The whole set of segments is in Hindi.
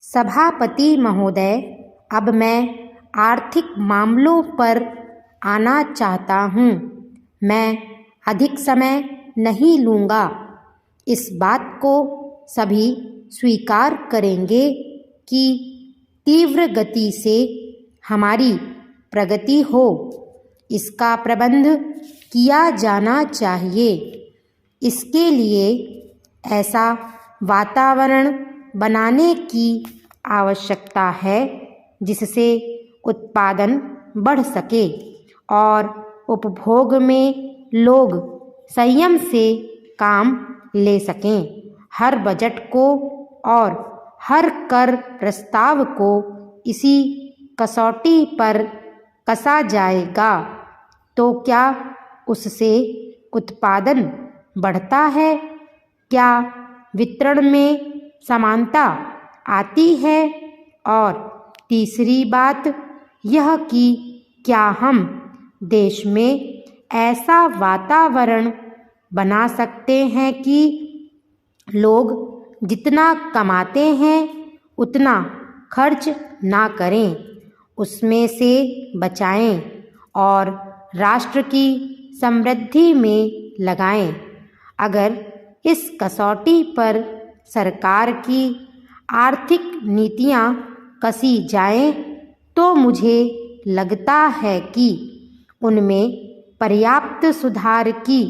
सभापति महोदय, अब मैं आर्थिक मामलों पर आना चाहता हूँ। मैं अधिक समय नहीं लूँगा। इस बात को सभी स्वीकार करेंगे कि तीव्र गति से हमारी प्रगति हो, इसका प्रबंध किया जाना चाहिए। इसके लिए ऐसा वातावरण बनाने की आवश्यकता है जिससे उत्पादन बढ़ सके और उपभोग में लोग संयम से काम ले सकें। हर बजट को और हर कर प्रस्ताव को इसी कसौटी पर कसा जाएगा तो क्या उससे उत्पादन बढ़ता है? क्या वितरण में समानता आती है? और तीसरी बात यह कि क्या हम देश में ऐसा वातावरण बना सकते हैं कि लोग जितना कमाते हैं उतना खर्च ना करें, उसमें से बचाएं और राष्ट्र की समृद्धि में लगाएं। अगर इस कसौटी पर सरकार की आर्थिक नीतियां कसी जाएं तो मुझे लगता है कि उनमें पर्याप्त सुधार की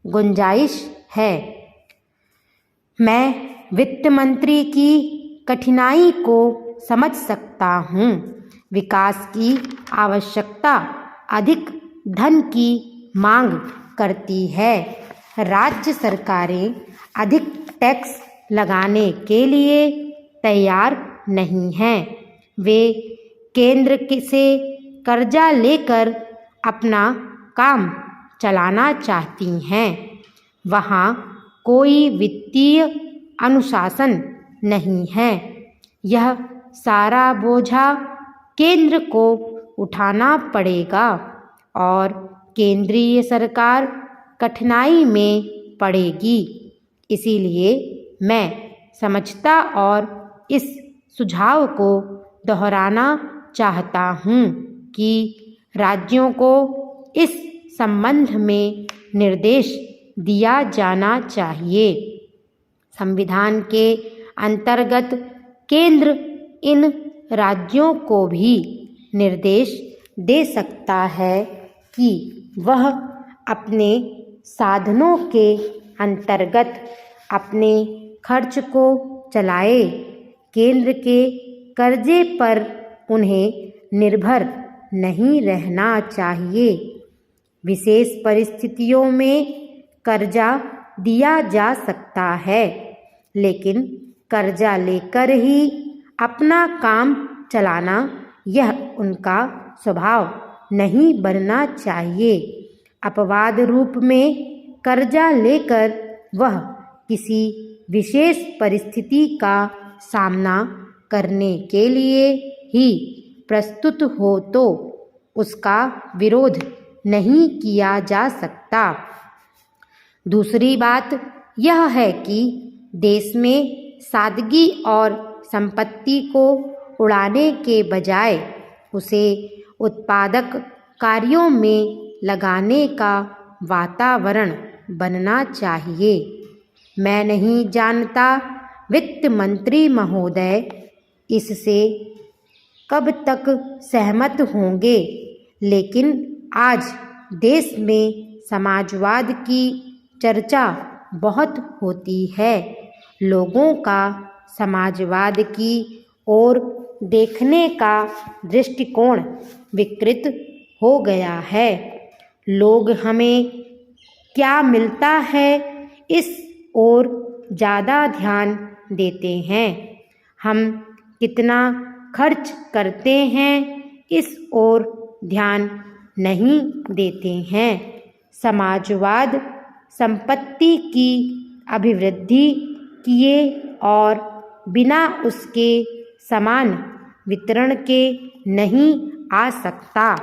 गुंजाइश है। मैं वित्त मंत्री की कठिनाई को समझ सकता हूँ। विकास की आवश्यकता अधिक धन की मांग करती है। राज्य सरकारें अधिक टैक्स लगाने के लिए तैयार नहीं हैं। वे केंद्र से कर्जा लेकर अपना काम चलाना चाहती हैं। वहाँ कोई वित्तीय अनुशासन नहीं है। यह सारा बोझा केंद्र को उठाना पड़ेगा और केंद्रीय सरकार कठिनाई में पड़ेगी। इसीलिए मैं समझता और इस सुझाव को दोहराना चाहता हूँ कि राज्यों को इस संबंध में निर्देश दिया जाना चाहिए। संविधान के अंतर्गत केंद्र इन राज्यों को भी निर्देश दे सकता है कि वह अपने साधनों के अंतर्गत अपने खर्च को चलाए। केंद्र के कर्जे पर उन्हें निर्भर नहीं रहना चाहिए। विशेष परिस्थितियों में कर्जा दिया जा सकता है, लेकिन कर्जा लेकर ही अपना काम चलाना यह उनका स्वभाव नहीं बनना चाहिए। अपवाद रूप में कर्जा लेकर वह किसी विशेष परिस्थिति का सामना करने के लिए ही प्रस्तुत हो तो उसका विरोध नहीं किया जा सकता। दूसरी बात यह है कि देश में सादगी और संपत्ति को उड़ाने के बजाय उसे उत्पादक कार्यों में लगाने का वातावरण बनना चाहिए। मैं नहीं जानता वित्त मंत्री महोदय इससे कब तक सहमत होंगे, लेकिन आज देश में समाजवाद की चर्चा बहुत होती है। लोगों का समाजवाद की ओर देखने का दृष्टिकोण विकृत हो गया है। लोग हमें क्या मिलता है इस ओर ज़्यादा ध्यान देते हैं। हम कितना खर्च करते हैं इस ओर ध्यान नहीं देते हैं। समाजवाद संपत्ति की अभिवृद्धि किए और बिना उसके समान वितरण के नहीं आ सकता।